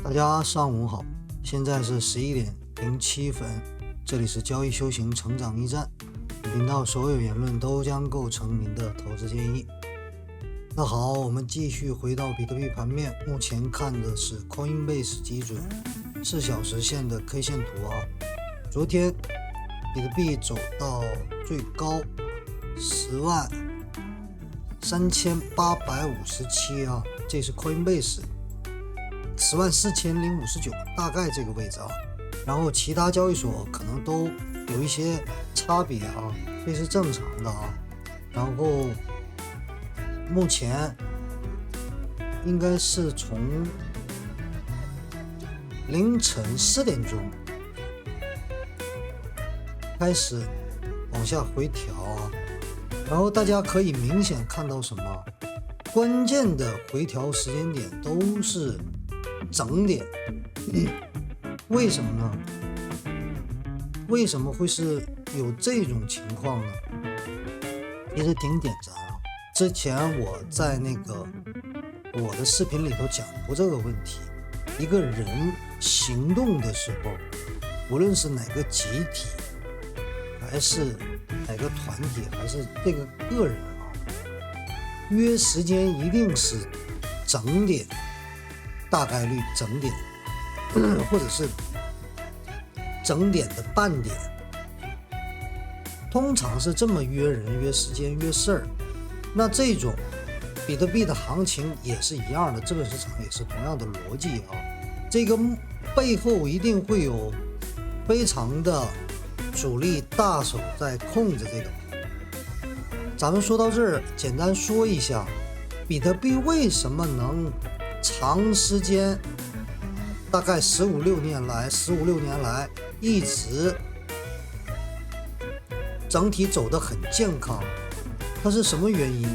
大家上午好，现在是11:07，这里是交易修行成长驿站。本频道所有言论都将构成您的投资建议。那好，我们继续回到比特币盘面，目前看的是 Coinbase 基准4小时线的 K 线图啊。昨天比特币走到最高103857啊，这是 Coinbase 104059，大概这个位置啊。然后其他交易所可能都有一些差别啊，这是正常的啊。然后目前应该是从凌晨4点钟开始往下回调啊，然后大家可以明显看到什么？关键的回调时间点都是整点。为什么呢？为什么会是有这种情况呢？其实挺简单啊。之前我在我的视频里头讲过这个问题。一个人行动的时候，无论是哪个集体，还是哪个团体，还是这个个人啊，约时间一定是整点，大概率整点，或者是整点的半点，通常是这么约人、约时间、约事儿。那这种比特币的行情也是一样的，资本市场也是同样的逻辑啊。这个背后一定会有非常的主力大手在控制这个。咱们说到这儿，简单说一下，比特币为什么能长时间，大概15、16年来一直整体走得很健康，它是什么原因？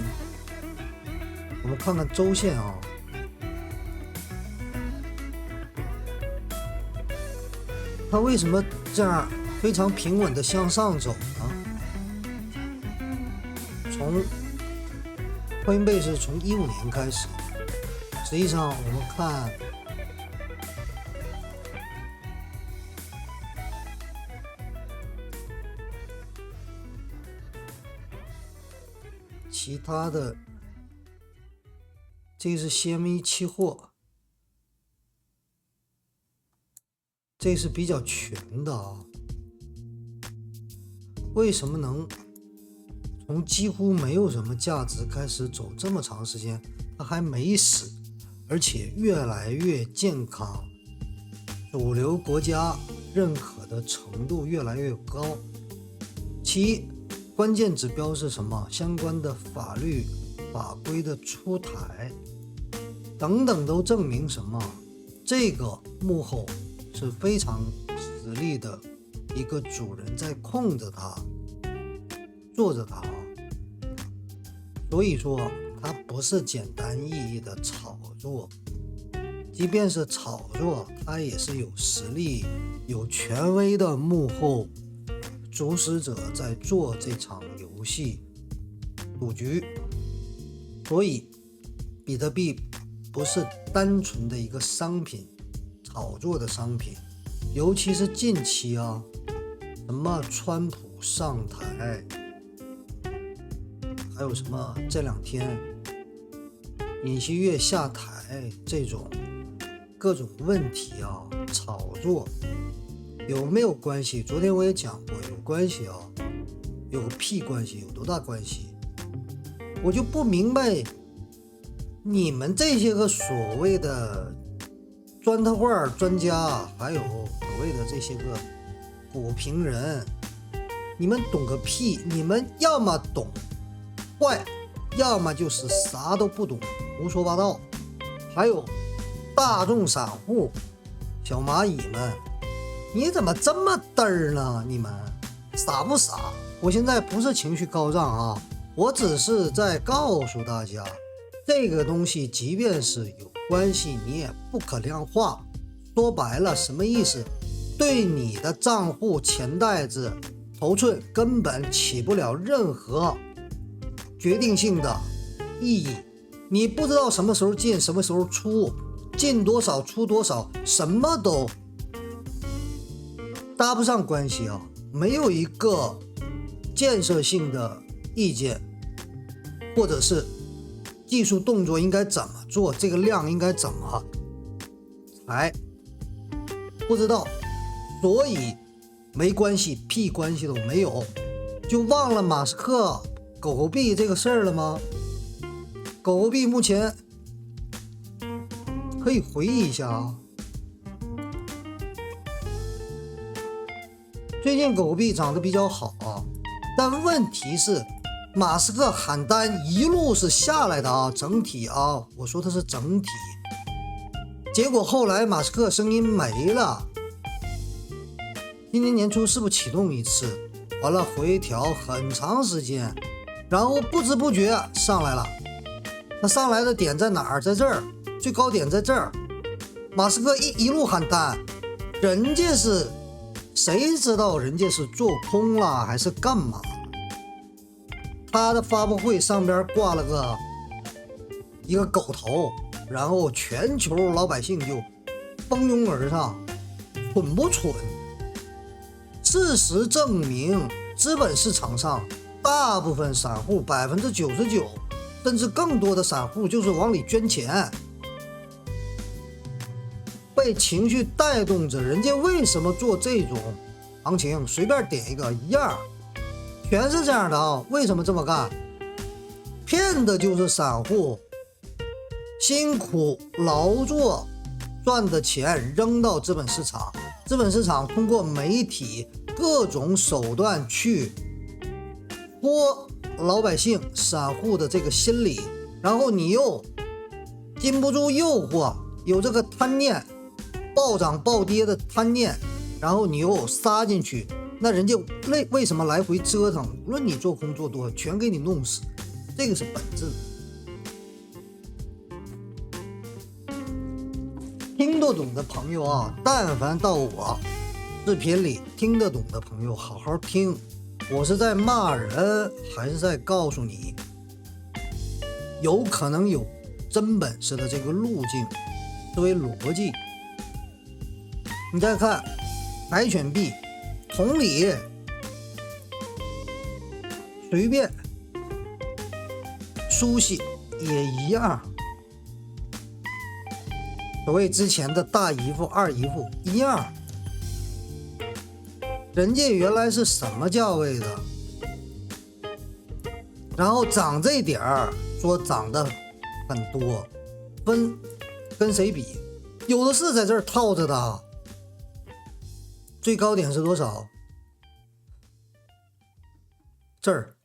我们看看周线啊，它为什么这样非常平稳的向上走呢？从 Coinbase 从15年开始，实际上我们看其他的，这是 CME 期货，这是比较全的啊。为什么能从几乎没有什么价值开始走这么长时间，它还没死，而且越来越健康，主流国家认可的程度越来越高。其一，关键指标是什么？相关的法律法规的出台等等都证明什么？这个幕后是非常实力的一个主人在控制它，做着它。所以说它不是简单意义的炒作，即便是炒作，它也是有实力、有权威的幕后主使者在做这场游戏赌局。所以比特币不是单纯的一个商品，炒作的商品。尤其是近期啊，什么川普上台，还有什么这2天尹锡悦下台，这种各种问题啊，炒作有没有关系？昨天我也讲过，有关系啊，有个屁关系，有多大关系？我就不明白你们这些个所谓的砖头画专家，还有所谓的这些个股评人，你们懂个屁！你们要么懂坏，要么就是啥都不懂，胡说八道。还有大众散户、小蚂蚁们，你怎么这么嘚儿呢？你们傻不傻？我现在不是情绪高涨啊，我只是在告诉大家，这个东西即便是有关系，你也不可量化。说白了什么意思？对你的账户钱袋子头寸根本起不了任何决定性的意义。你不知道什么时候进，什么时候出，进多少出多少，什么都搭不上关系啊，没有一个建设性的意见，或者是技术动作应该怎么做，这个量应该怎么裁，不知道，所以没关系，屁关系都没有，就忘了马斯克狗狗币这个事儿了吗？狗狗币目前可以回忆一下啊，最近狗狗币涨得比较好啊，但问题是马斯克喊单一路是下来的啊，整体啊，我说的是整体，结果后来马斯克声音没了，今年年初是不是启动一次，完了回调很长时间，然后不知不觉上来了，那上来的点在哪儿？在这儿，最高点在这儿，马斯克一路喊单，人家是谁知道人家是做空了还是干嘛？他的发布会上边挂了一个狗头，然后全球老百姓就蜂拥而上，蠢不蠢？事实证明，资本市场上大部分散户99%甚至更多的散户就是往里捐钱，被情绪带动着，人家为什么做这种行情？随便点一个一样，全是这样的啊！为什么这么干？骗的就是散户，辛苦劳作赚的钱扔到资本市场，资本市场通过媒体各种手段去拖老百姓散户的这个心理，然后你又禁不住诱惑，有这个贪念，暴涨暴跌的贪念，然后你又杀进去，那人家为什么来回折腾？无论你做空做多，全给你弄死，这个是本质。听得懂的朋友啊，但凡到我视频里听得懂的朋友，好好听，我是在骂人，还是在告诉你，有可能有真本事的这个路径，作为逻辑。你再看柴犬币，同理，随便梳洗也一样。所谓之前的大姨夫二姨夫一样，人家原来是什么价位的，然后涨这点儿说涨得很多，跟谁比？有的是在这儿套着的。最高点是多少？这儿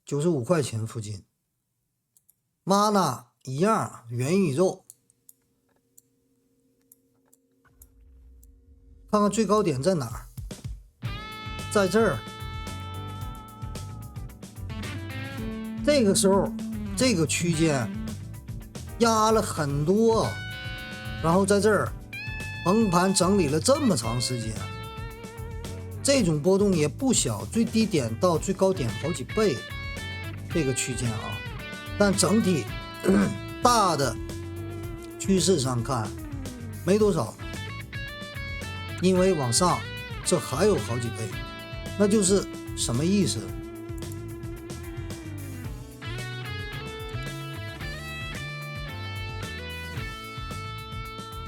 95块钱附近。Mana 一样，元宇宙。看看最高点在哪儿？在这儿。这个时候，这个区间压了很多，然后在这儿横盘整理了这么长时间，这种波动也不小，最低点到最高点好几倍，这个区间啊。但整体大的趋势上看，没多少。因为往上这还有好几倍，那就是什么意思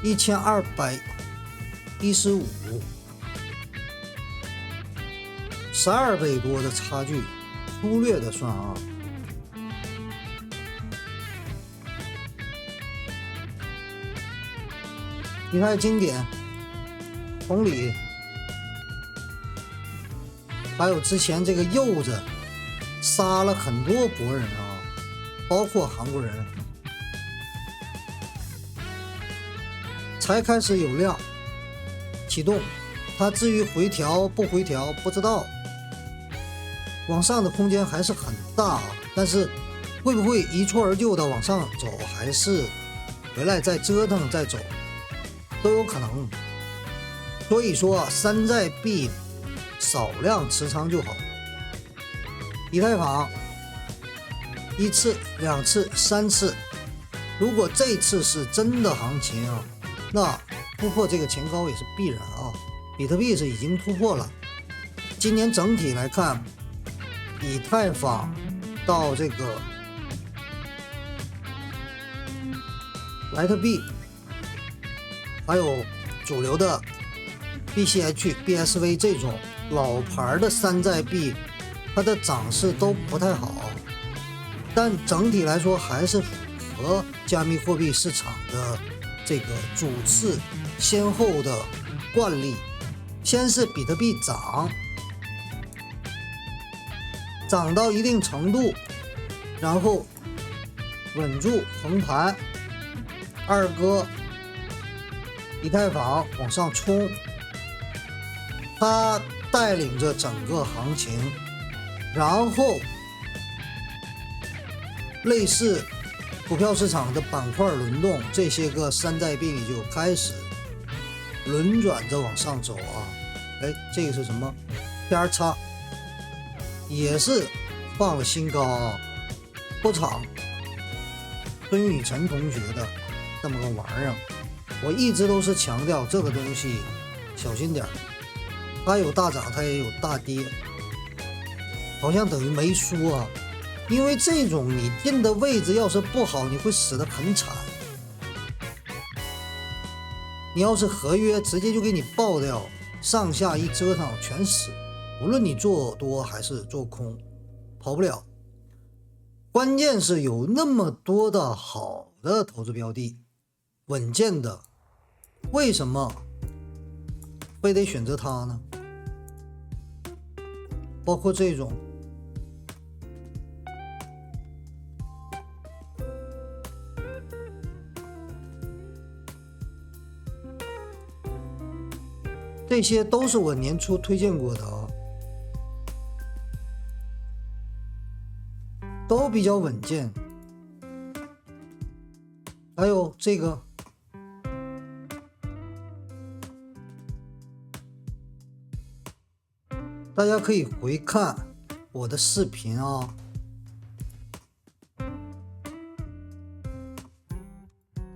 ？1215，12倍多的差距，粗略的算啊。你看经典。同理，还有之前这个柚子杀了很多国人啊，包括韩国人，才开始有量启动，它至于回调不回调不知道，往上的空间还是很大，但是会不会一蹴而就的往上走，还是回来再折腾再走，都有可能。所以说山寨币少量持仓就好。以太坊1次2次3次如果这次是真的行情啊，那突破这个前高也是必然啊。比特币是已经突破了，今年整体来看，以太坊到这个莱特币，还有主流的 BCH、BSV 这种老牌的山寨币，它的涨势都不太好，但整体来说还是符合加密货币市场的这个主次先后的惯例。先是比特币涨到一定程度，然后稳住横盘，二哥以太坊往上冲，它带领着整个行情，然后类似股票市场的板块轮动，这些个山寨币就开始轮转着往上走啊。这个是什么 PRX 也是放了新高啊，波场孙雨晨同学的这么个玩意儿，我一直都是强调这个东西小心点，它有大涨它也有大跌，好像等于没输啊。因为这种你进的位置要是不好，你会死得很惨。你要是合约直接就给你爆掉，上下一折腾全死，无论你做多还是做空，跑不了。关键是有那么多的好的投资标的，稳健的，为什么非得选择它呢？包括这种这些都是我年初推荐过的啊，都比较稳健。还有这个大家可以回看我的视频啊，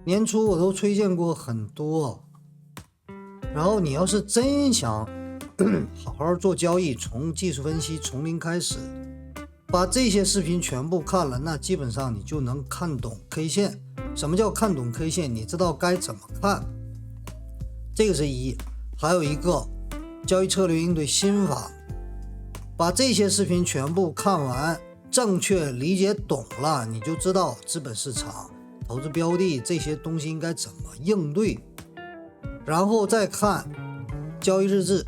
年初我都推荐过很多。然后你要是真想好好做交易，从技术分析从零开始，把这些视频全部看了，那基本上你就能看懂 K 线。什么叫看懂 K 线？你知道该怎么看，这个是一。还有一个交易策略应对心法，把这些视频全部看完，正确理解懂了，你就知道资本市场、投资标的这些东西应该怎么应对。然后再看交易日志，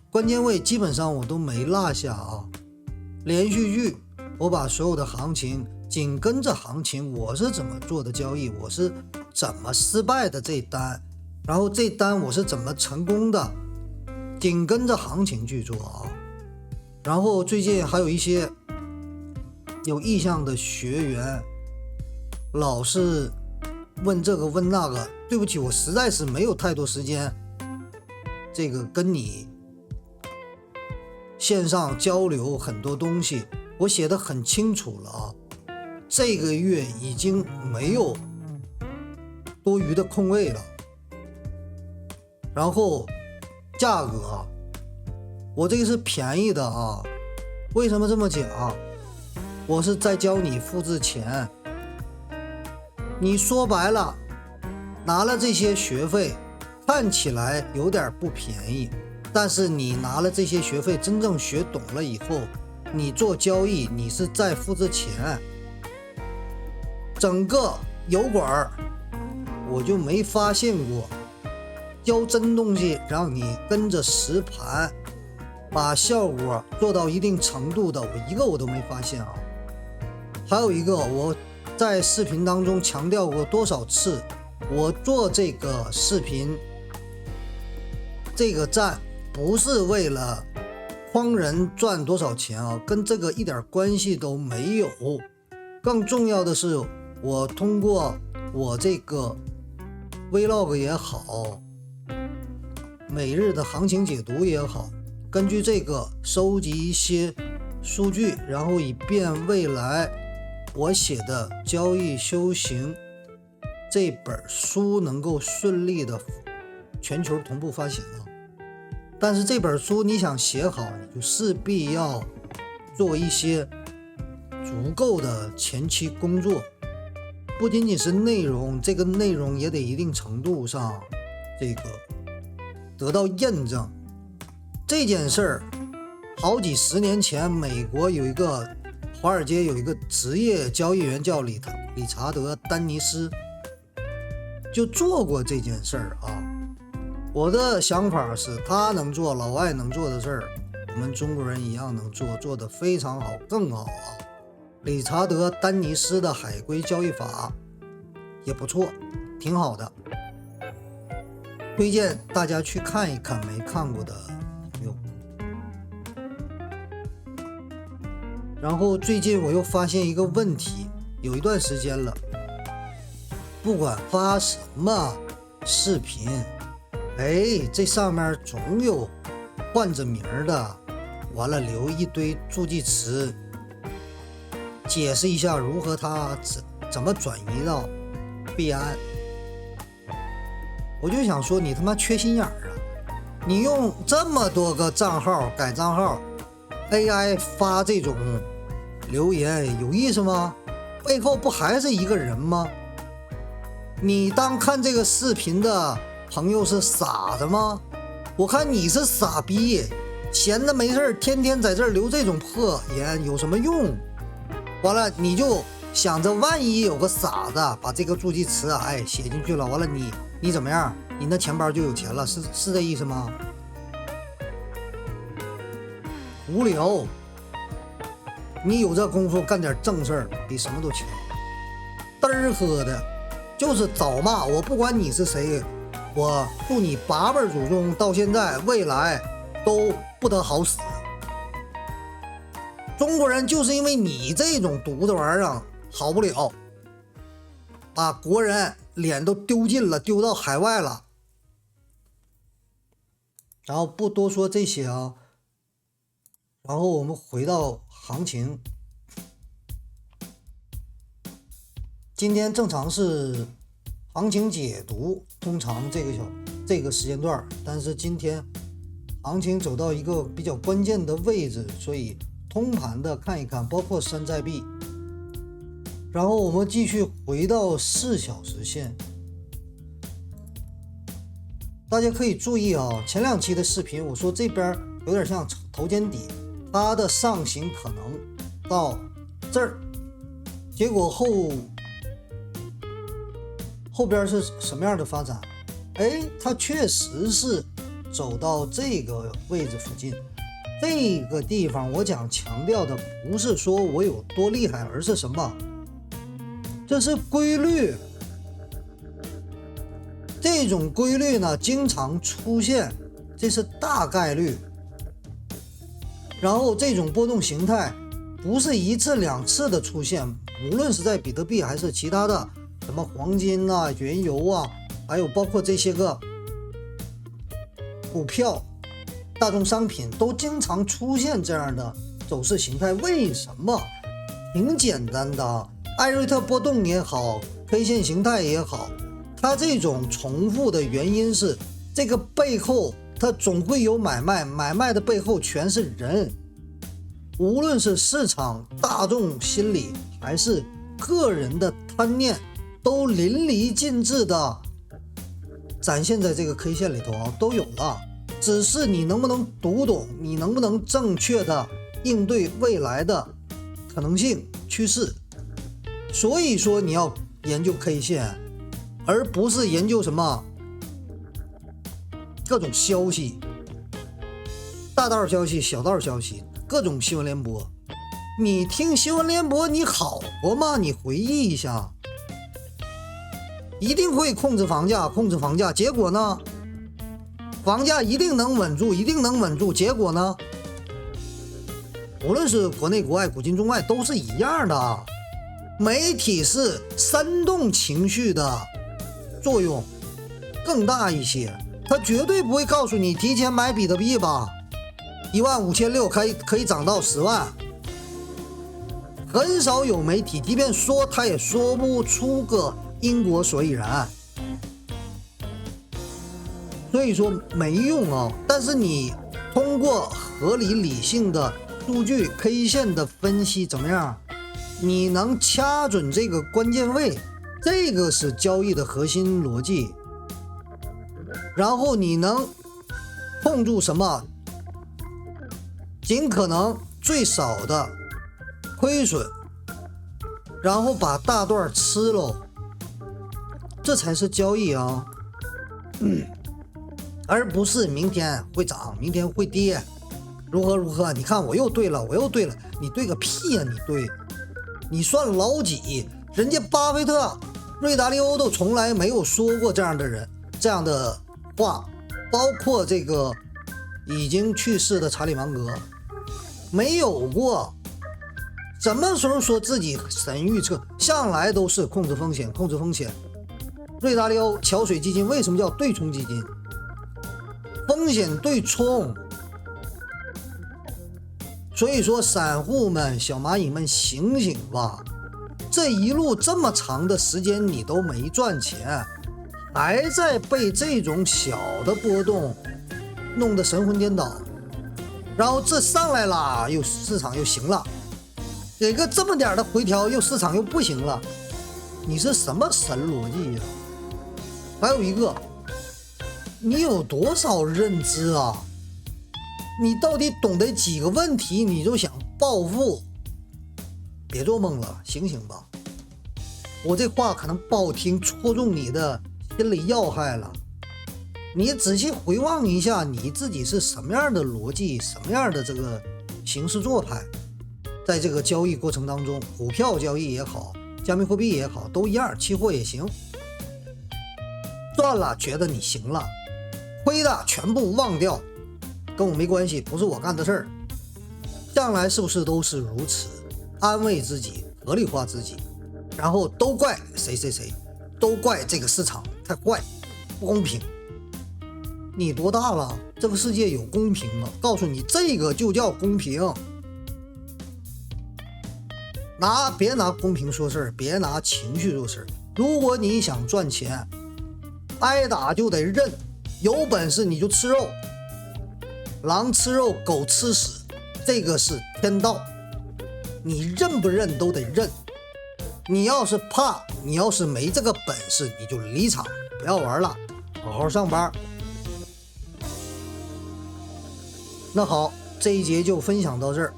关键位基本上我都没落下啊，连续剧我把所有的行情紧跟着行情，我是怎么做的交易，我是怎么失败的这单，然后这单我是怎么成功的，紧跟着行情去做啊。然后最近还有一些有意向的学员老是问这个问那个，对不起，我实在是没有太多时间这个跟你线上交流很多东西，我写得很清楚了啊。这个月已经没有多余的空位了。然后价格我这个是便宜的啊，为什么这么讲？我是在教你复制钱。你说白了，拿了这些学费，看起来有点不便宜，但是你拿了这些学费，真正学懂了以后，你做交易，你是在复制钱。整个油管我就没发现过教真东西让你跟着实盘把效果做到一定程度的，我都没发现啊。还有一个，我在视频当中强调过多少次，我做这个视频这个站不是为了帮人赚多少钱啊，跟这个一点关系都没有。更重要的是，我通过我这个 Vlog 也好，每日的行情解读也好，根据这个收集一些数据，然后以便未来我写的交易修行这本书能够顺利的全球同步发行啊。但是这本书你想写好，你就势必要做一些足够的前期工作，不仅仅是内容，这个内容也得一定程度上这个得到验证。这件事儿好几十年前，美国有一个华尔街有一个职业交易员叫理查德·丹尼斯，就做过这件事儿啊。我的想法是，他能做老外能做的事儿，我们中国人一样能做，做得非常好，更好啊。理查德·丹尼斯的海归交易法也不错，挺好的，推荐大家去看一看，没看过的朋友。然后最近我又发现一个问题，有一段时间了，不管发什么视频，这上面总有换着名的，完了留一堆助记词，解释一下如何他怎么转移到币安。我就想说，你他妈缺心眼儿啊！你用这么多个账号改账号 AI 发这种留言有意思吗？背后不还是一个人吗？你当看这个视频的朋友是傻子吗？我看你是傻逼，闲的没事天天在这儿留这种破言有什么用？完了你就想着万一有个傻子把这个助记词写进去了，完了你怎么样？你那钱包就有钱了，是这意思吗？无聊，你有这功夫干点正事儿比什么都强。嘚儿喝的就是早骂，我不管你是谁，我祝你8辈祖宗到现在未来都不得好死。中国人就是因为你这种犊子玩意儿好不了，把国人脸都丢尽了，丢到海外了。然后不多说这些啊，然后我们回到行情。今天正常是行情解读，通常这个时间段，但是今天行情走到一个比较关键的位置，所以通盘的看一看，包括山寨币。然后我们继续回到4小时线，大家可以注意啊，前2期的视频我说这边有点像头肩底，它的上行可能到这儿，结果后边是什么样的发展？它确实是走到这个位置附近。这个地方我想强调的不是说我有多厉害，而是什么？这是规律。这种规律呢经常出现，这是大概率。然后这种波动形态不是1次2次的出现，无论是在比特币还是其他的什么黄金啊、原油啊，还有包括这些个股票、大宗商品都经常出现这样的走势形态。为什么？挺简单的，艾瑞特波动也好， K 线形态也好，它这种重复的原因是这个背后它总会有买卖，买卖的背后全是人，无论是市场大众心理还是个人的贪念，都淋漓尽致的展现在这个 K 线里头都有了。只是你能不能读懂，你能不能正确的应对未来的可能性趋势。所以说你要研究 K 线，而不是研究什么各种消息，大道消息、小道消息，各种新闻联播。你听新闻联播你好过吗？你回忆一下，一定会控制房价，控制房价，结果呢？房价一定能稳住，一定能稳住，结果呢？无论是国内国外，古今中外都是一样的。媒体是煽动情绪的作用更大一些，他绝对不会告诉你提前买比特币吧，15600可以涨到10万。很少有媒体，即便说他也说不出个因果所以然。所以说没用啊。但是你通过合理理性的数据 K 线的分析怎么样？你能掐准这个关键位，这个是交易的核心逻辑。然后你能控住什么？尽可能最少的亏损，然后把大段吃喽，这才是交易啊。而不是明天会涨，明天会跌，如何如何？你看我又对了，你对个屁呀！你算老几？人家巴菲特、瑞达利欧都从来没有说过这样的话，包括这个已经去世的查理芒格，没有过。什么时候说自己神预测？向来都是控制风险。瑞达利欧桥水基金为什么叫对冲基金？风险对冲。所以说散户们、小蚂蚁们醒醒吧，这一路这么长的时间你都没赚钱，还在被这种小的波动弄得神魂颠倒，然后这上来了市场又行了，给个这么点的回调市场又不行了，你是什么神逻辑呀？还有一个，你有多少认知啊？你到底懂得几个问题你就想暴富？别做梦了，醒醒吧！我这话可能不好听，戳中你的心理要害了。你仔细回望一下你自己是什么样的逻辑，什么样的这个行事做派，在这个交易过程当中，股票交易也好，加密货币也好，都一样，期货也行。赚了觉得你行了，亏的全部忘掉，跟我没关系，不是我干的事儿。向来是不是都是如此？安慰自己，合理化自己，然后都怪谁，都怪这个市场太坏，不公平。你多大了？这个世界有公平吗？告诉你，这个就叫公平。别拿公平说事儿，别拿情绪说事儿。如果你想赚钱，挨打就得认，有本事你就吃肉，狼吃肉，狗吃屎，这个是天道，你认不认都得认。你要是怕，你要是没这个本事，你就离场，不要玩了，好好上班。那好，这一节就分享到这儿，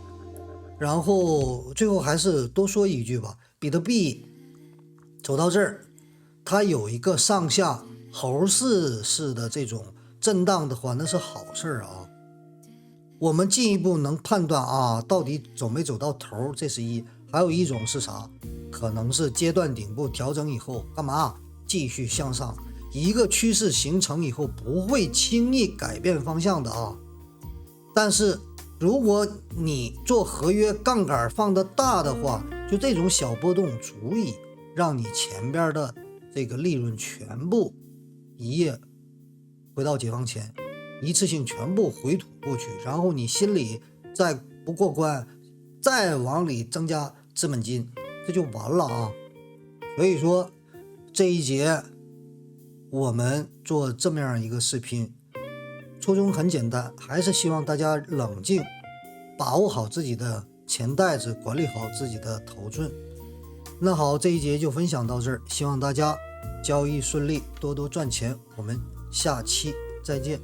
然后最后还是多说一句吧，比特币走到这儿，它有一个上下猴式的这种震荡的话，那是好事啊。我们进一步能判断啊，到底走没走到头，这是一。还有一种是啥？可能是阶段顶部调整以后，干嘛？继续向上。一个趋势形成以后，不会轻易改变方向的啊。但是如果你做合约杠杆放得大的话，就这种小波动足以让你前边的这个利润全部一夜回到解放前，一次性全部回吐过去，然后你心里再不过关，再往里增加资本金，这就完了啊。所以说这一节我们做这么样一个视频，初衷很简单，还是希望大家冷静，把握好自己的钱袋子，管理好自己的头寸。那好，这一节就分享到这儿，希望大家交易顺利，多多赚钱，我们下期再见。